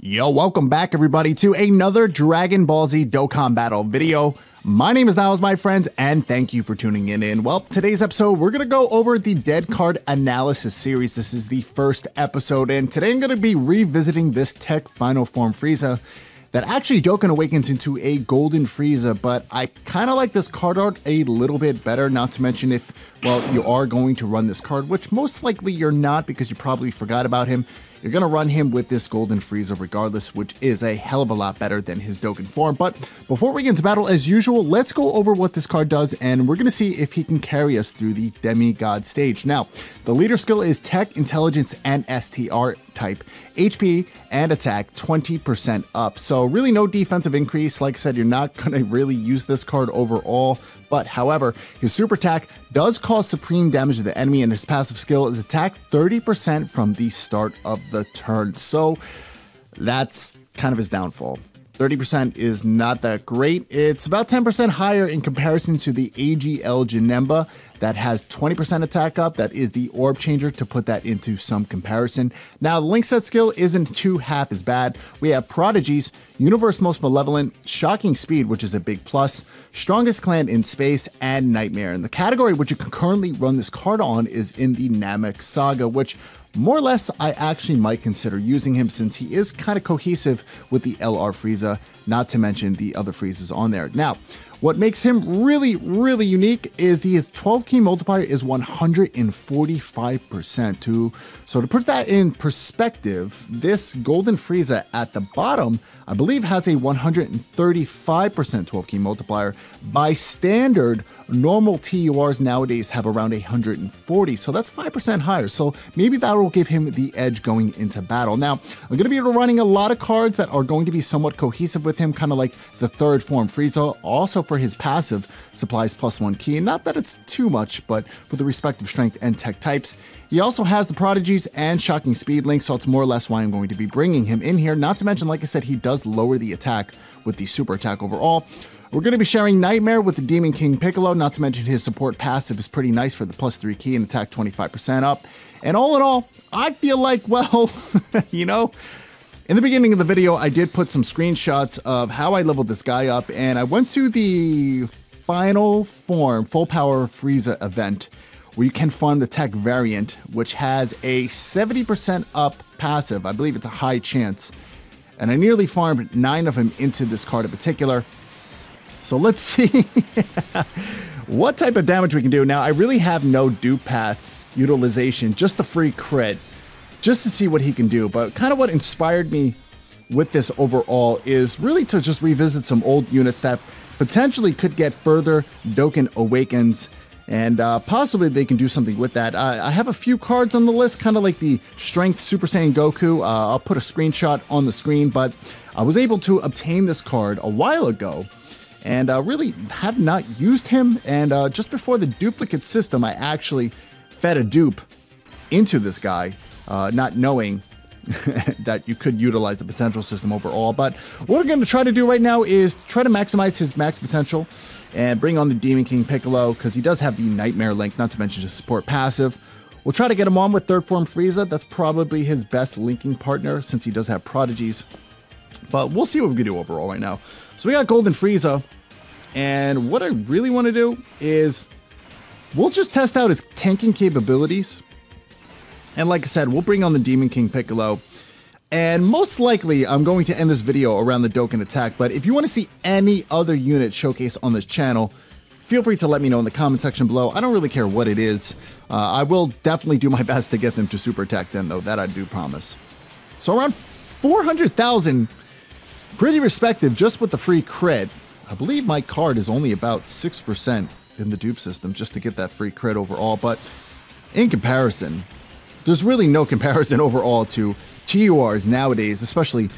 Yo, welcome back everybody to another Dragon Ball Z Dokkan battle video. My name is Niles, my friends, and thank you for tuning in. Well, today's episode, we're going to go over the dead card analysis series. This is the first episode, and today I'm going to be revisiting this Teq Final Form Frieza that actually Dokkan awakens into a golden Frieza, but I kind of like this card art a little bit better, not to mention if, well, you are going to run this card, which most likely you're not because you probably forgot about him. You're going to run him with this golden Frieza regardless, which is a hell of a lot better than his Dokkan form. But before we get into battle, as usual, let's go over what this card does, and we're going to see if he can carry us through the Demi God Stage. Now, the leader skill is Tech, Intelligence, and STR type. HP and attack 20% up. So really no defensive increase. Like I said, you're not going to really use this card overall. But however, his super attack does cause supreme damage to the enemy, and his passive skill is attack 30% from the start of the turn. So that's kind of his downfall. 30% is not that great. It's about 10% higher in comparison to the AGL Janemba that has 20% attack up. That is the orb changer, to put that into some comparison. Now, the link set skill isn't too half as bad. We have Prodigies, Universe Most Malevolent, Shocking Speed, which is a big plus, Strongest Clan in Space, and Nightmare. And the category which you can currently run this card on is in the Namek Saga, which more or less, I actually might consider using him since he is kind of cohesive with the LR Frieza, not to mention the other Friezas on there. Now, what makes him really unique is his 12 key multiplier is 145%. So to put that in perspective, this golden Frieza at the bottom, I believe, has a 135% 12 key multiplier. By standard, normal TURs nowadays have around 140, so that's 5% higher. So maybe that will give him the edge going into battle. Now, I'm going to be running a lot of cards that are going to be somewhat cohesive with him, kind of like the third form Frieza. Also for his passive, supplies +1 key. Not that it's too much, but for the respective strength and tech types. He also has the Prodigies and Shocking Speed link, so it's more or less why I'm going to be bringing him in here. Not to mention, like I said, he does lower the attack with the super attack overall. We're going to be sharing Nightmare with the Demon King Piccolo, not to mention his support passive is pretty nice for the +3 key and attack 25% up. And all in all, I feel like, well, you know, in the beginning of the video, I did put some screenshots of how I leveled this guy up, and I went to the Final Form Full Power Frieza event, where you can farm the Tech variant, which has a 70% up passive. I believe it's a high chance. And I nearly farmed 9 of them into this card in particular. So let's see what type of damage we can do. Now, I really have no dupe path utilization, just the free crit, just to see what he can do. But kind of what inspired me with this overall is really to just revisit some old units that potentially could get further Dokkan Awakens, and possibly they can do something with that. I have a few cards on the list, kind of like the Strength Super Saiyan Goku. I'll put a screenshot on the screen, but I was able to obtain this card a while ago, and really have not used him. And just before the duplicate system, I actually fed a dupe into this guy, not knowing that you could utilize the potential system overall. But what we're going to try to do right now is try to maximize his max potential and bring on the Demon King Piccolo, because he does have the Nightmare link, not to mention his support passive. We'll try to get him on with third form Frieza. That's probably his best linking partner since he does have Prodigies. But we'll see what we can do overall right now. So we got Golden Frieza, and what I really want to do is we'll just test out his tanking capabilities. And like I said, we'll bring on the Demon King Piccolo. And most likely, I'm going to end this video around the Dokkan attack. But if you want to see any other unit showcased on this channel, feel free to let me know in the comment section below. I don't really care what it is. I will definitely do my best to get them to Super Attack 10, though. That I do promise. So around 400,000, pretty respective just with the free crit. I believe my card is only about 6% in the dupe system just to get that free crit overall. But in comparison, there's really no comparison overall to TURs nowadays, especially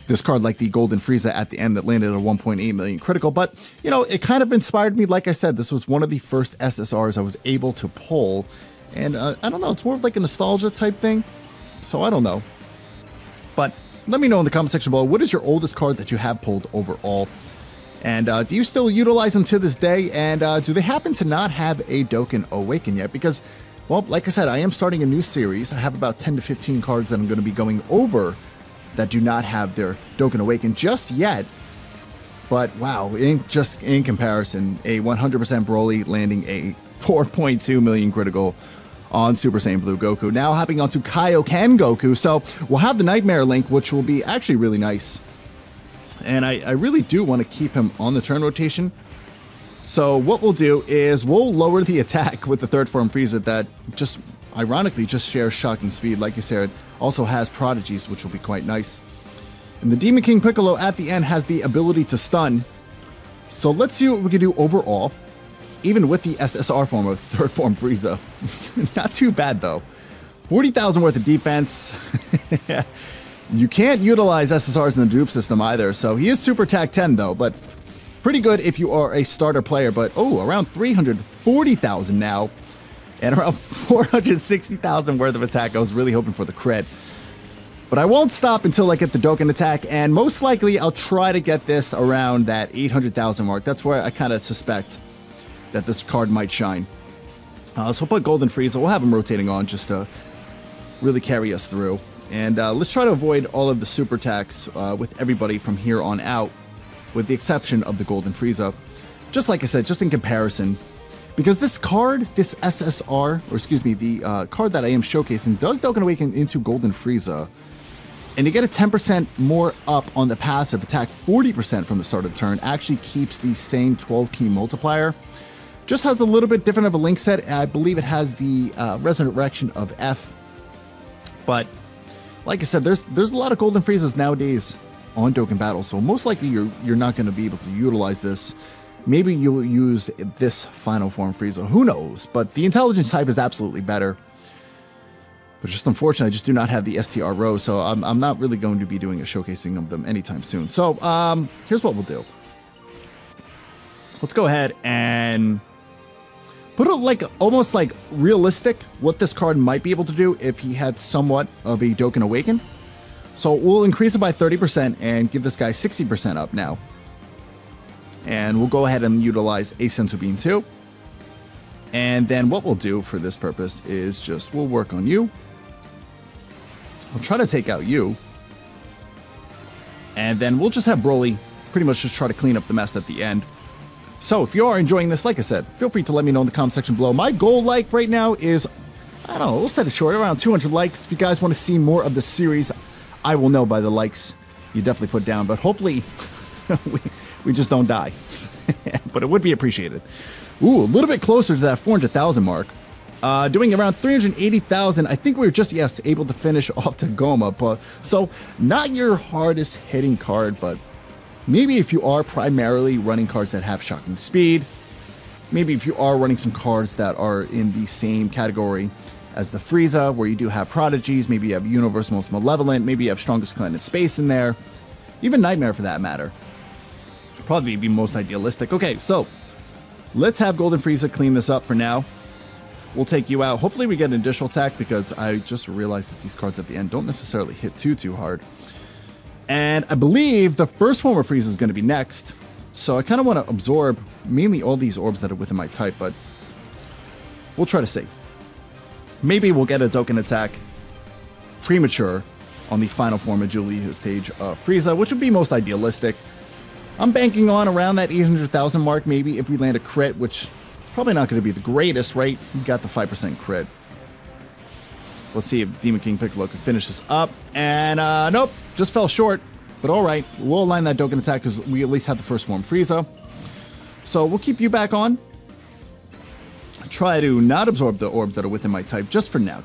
this card like the Golden Frieza at the end that landed a 1.8 million critical. But, you know, it kind of inspired me. Like I said, this was one of the first SSRs I was able to pull. And I don't know, it's more of like a nostalgia type thing. So I don't know. But let me know in the comment section below, what is your oldest card that you have pulled overall? And do you still utilize them to this day? And do they happen to not have a Dokkan Awaken yet? Because, well, like I said, I am starting a new series. I have about 10 to 15 cards that I'm going to be going over that do not have their Dokkan Awaken just yet. But wow, in comparison, a 100% Broly landing a 4.2 million critical on Super Saiyan Blue Goku. Now hopping onto Kaioken Goku. So we'll have the Nightmare link, which will be actually really nice. And I really do want to keep him on the turn rotation. So what we'll do is we'll lower the attack with the third form Frieza that just ironically just shares shocking speed. Like I said, also has prodigies, which will be quite nice. And the Demon King Piccolo at the end has the ability to stun. So let's see what we can do overall, even with the SSR form of third form Frieza. Not too bad though. 40,000 worth of defense. You can't utilize SSRs in the dupe system either, so he is Super Attack 10 though, but pretty good if you are a starter player. But oh, around 340,000 now, and around 460,000 worth of attack. I was really hoping for the crit. But I won't stop until I get the Dokkan attack, and most likely I'll try to get this around that 800,000 mark. That's where I kind of suspect that this card might shine. So we'll put Golden Frieza. We'll have him rotating on just to really carry us through. And let's try to avoid all of the super attacks with everybody from here on out, with the exception of the Golden Frieza. Just like I said, just in comparison. Because this card, this SSR, or excuse me, the card that I am showcasing does Dokkan Awaken into Golden Frieza. And you get a 10% more up on the passive attack, 40% from the start of the turn, actually keeps the same 12 key multiplier. Just has a little bit different of a link set. I believe it has the Resurrection of F. But like I said, there's a lot of Golden Friezas nowadays on Dokkan Battle, so most likely you're not going to be able to utilize this. Maybe you'll use this Final Form Frieza, who knows? But the intelligence type is absolutely better. But just unfortunately, I just do not have the STR row, so I'm not really going to be doing a showcasing of them anytime soon. So here's what we'll do. Let's go ahead and put it like almost like realistic what this card might be able to do if he had somewhat of a Dokkan Awaken. So we'll increase it by 30% and give this guy 60% up now. And we'll go ahead and utilize a Senzu Bean too. And then what we'll do for this purpose is just we'll work on you. I'll try to take out you. And then we'll just have Broly pretty much just try to clean up the mess at the end. So if you are enjoying this, like I said, feel free to let me know in the comment section below. My goal like right now is, I don't know, we'll set it short, around 200 likes. If you guys want to see more of the series, I will know by the likes you definitely put down. But hopefully we just don't die. But it would be appreciated. Ooh, a little bit closer to that 400,000 mark. Doing around 380,000. I think we were just, yes, able to finish off Tagoma. But so not your hardest hitting card, but maybe if you are primarily running cards that have shocking speed, maybe if you are running some cards that are in the same category as the Frieza, where you do have prodigies, maybe you have Universe Most Malevolent, maybe you have Strongest Clan in Space in there, even Nightmare for that matter. Probably be most idealistic. Okay, so let's have Golden Frieza clean this up for now. We'll take you out. Hopefully we get an additional attack, because I just realized that these cards at the end don't necessarily hit too hard. And I believe the first form of Frieza is going to be next. So I kind of want to absorb mainly all these orbs that are within my type, but we'll try to see. Maybe we'll get a Dokkan attack premature on the final form of Julia stage of Frieza, which would be most idealistic. I'm banking on around that 800,000 mark, maybe if we land a crit, which is probably not going to be the greatest, right? We got the 5% crit. Let's see if Demon King Piccolo can finish this up. And nope, just fell short. But all right, we'll align that Dokkan attack because we at least have the first form Frieza. So we'll keep you back on. Try to not absorb the orbs that are within my type just for now,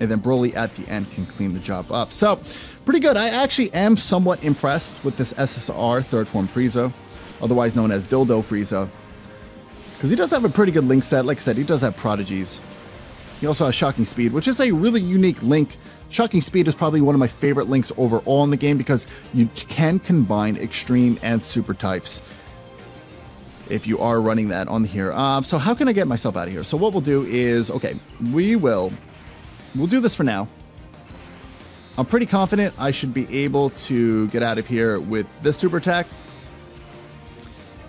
And then Broly at the end can clean the job up. So pretty good. I actually am somewhat impressed with this SSR third form Frieza, otherwise known as Dildo Frieza, because he does have a pretty good link set. Like I said, he does have prodigies. He also has Shocking Speed, which is a really unique link. Shocking Speed is probably one of my favorite links overall in the game, because you can combine extreme and super types if you are running that on here. So how can I get myself out of here? So what we'll do is, okay, we'll do this for now. I'm pretty confident I should be able to get out of here with this super attack.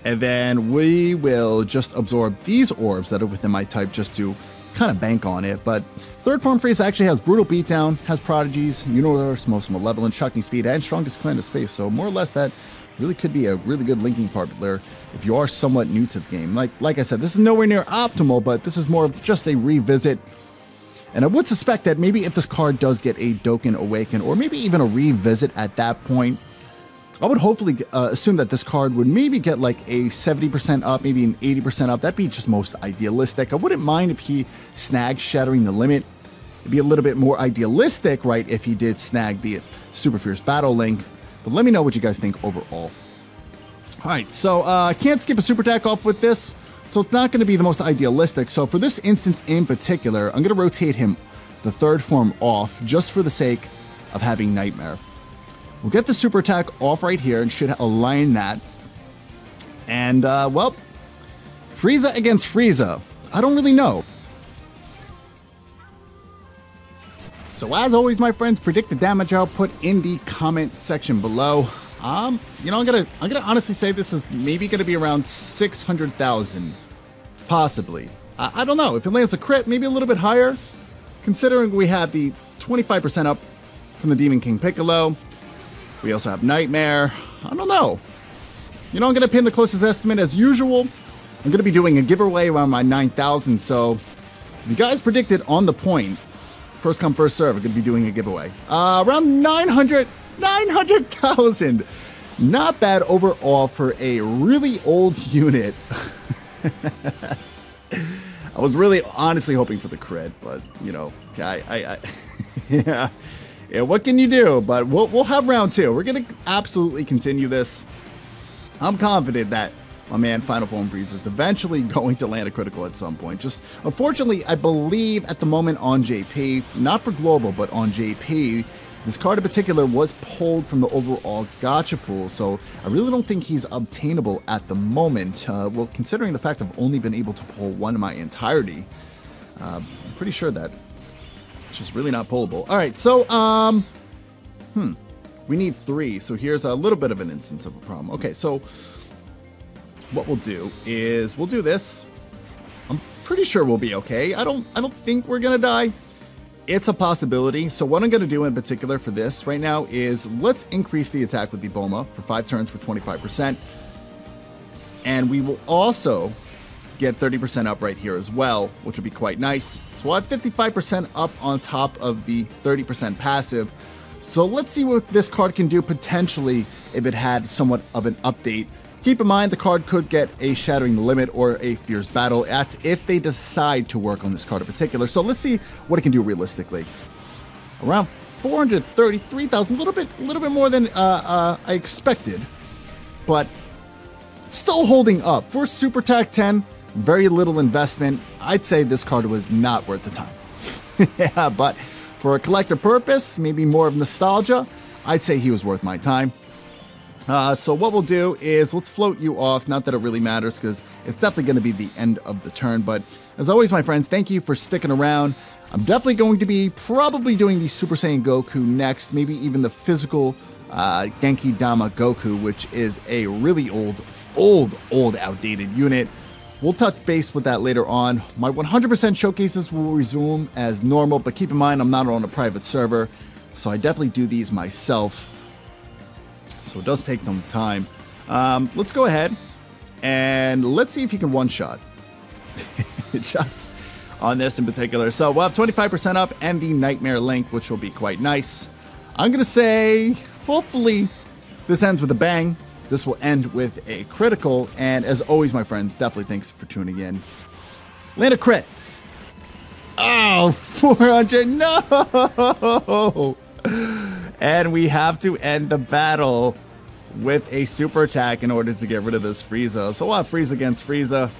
And then we will just absorb these orbs that are within my type just to kind of bank on it. But third form Frieza actually has Brutal Beatdown, has Prodigies, Universe, Most Malevolent, Shocking Speed, and Strongest Clan of Space. So more or less that really could be a really good linking partner if you are somewhat new to the game. Like I said, this is nowhere near optimal, but this is more of just a revisit. And I would suspect that maybe if this card does get a Dokkan Awaken, or maybe even a revisit at that point, I would hopefully assume that this card would maybe get like a 70% up, maybe an 80% up. That'd be just most idealistic. I wouldn't mind if he snagged Shattering the Limit. It'd be a little bit more idealistic, right, if he did snag the Super Fierce Battle Link. But let me know what you guys think overall. All right, so I can't skip a Super Attack off with this, so it's not going to be the most idealistic. So for this instance in particular, I'm going to rotate him, the third form, off just for the sake of having Nightmare. We'll get the Super Attack off right here and should align that. And, well, Frieza against Frieza. I don't really know. So as always, my friends, predict the damage output in the comment section below. You know, I'm gonna honestly say this is maybe gonna be around 600,000, possibly. I don't know if it lands a crit, maybe a little bit higher, considering we have the 25% up from the Demon King Piccolo. We also have Nightmare. I don't know. You know, I'm gonna pin the closest estimate as usual. I'm gonna be doing a giveaway around my 9,000. So if you guys predicted on the point, first come, first serve, I'm going to be doing a giveaway. Around 900,000. Not bad overall for a really old unit. I was really honestly hoping for the crit, but, you know, yeah, what can you do? But we'll have round two. We're going to absolutely continue this. I'm confident that my man Final Form Frieza is eventually going to land a critical at some point. Just unfortunately, I believe at the moment on JP, not for global, but on JP, this card in particular was pulled from the overall gacha pool, so I really don't think he's obtainable at the moment. Well, considering the fact I've only been able to pull one in my entirety, I'm pretty sure that it's just really not pullable. All right, so we need 3, so here's a little bit of an instance of a problem. Okay, so what we'll do is we'll do this. I'm pretty sure we'll be okay. I don't think we're gonna die. It's a possibility. So what I'm gonna do in particular for this right now is let's increase the attack with the Bulma for 5 turns for 25%. And we will also get 30% up right here as well, which will be quite nice. So we'll have 55% up on top of the 30% passive. So let's see what this card can do potentially if it had somewhat of an update. Keep in mind, the card could get a Shattering the Limit or a Fierce Battle. That's if they decide to work on this card in particular. So let's see what it can do realistically. Around 433,000, a little bit more than I expected, but still holding up. For Super Attack 10, very little investment. I'd say this card was not worth the time. Yeah, but for a collector purpose, maybe more of nostalgia, I'd say he was worth my time. So what we'll do is let's float you off. Not that it really matters because it's definitely going to be the end of the turn. But as always, my friends, thank you for sticking around. I'm definitely going to be probably doing the Super Saiyan Goku next. Maybe even the physical Genki Dama Goku, which is a really old, outdated unit. We'll touch base with that later on. My 100% showcases will resume as normal. But keep in mind, I'm not on a private server. So I definitely do these myself. So it does take them time. Let's go ahead and let's see if he can one-shot. Just on this in particular. So we'll have 25% up and the Nightmare Link, which will be quite nice. I'm going to say, hopefully, this ends with a bang. This will end with a critical. And as always, my friends, definitely thanks for tuning in. Land a crit. Oh, 400. No! And we have to end the battle with a super attack in order to get rid of this Frieza. So we'll have Frieza against Frieza.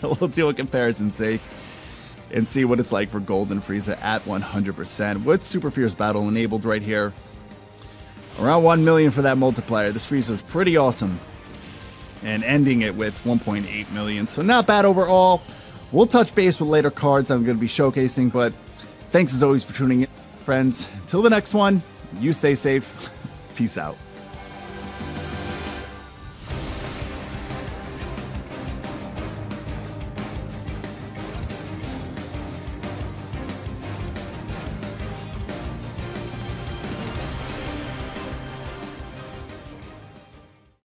We'll do a comparison's sake and see what it's like for Golden Frieza at 100% with Super Fierce Battle enabled right here. Around 1 million for that multiplier. This Frieza is pretty awesome. And ending it with 1.8 million. So not bad overall. We'll touch base with later cards I'm going to be showcasing, but thanks as always for tuning in. Friends, until the next one, you stay safe. Peace out.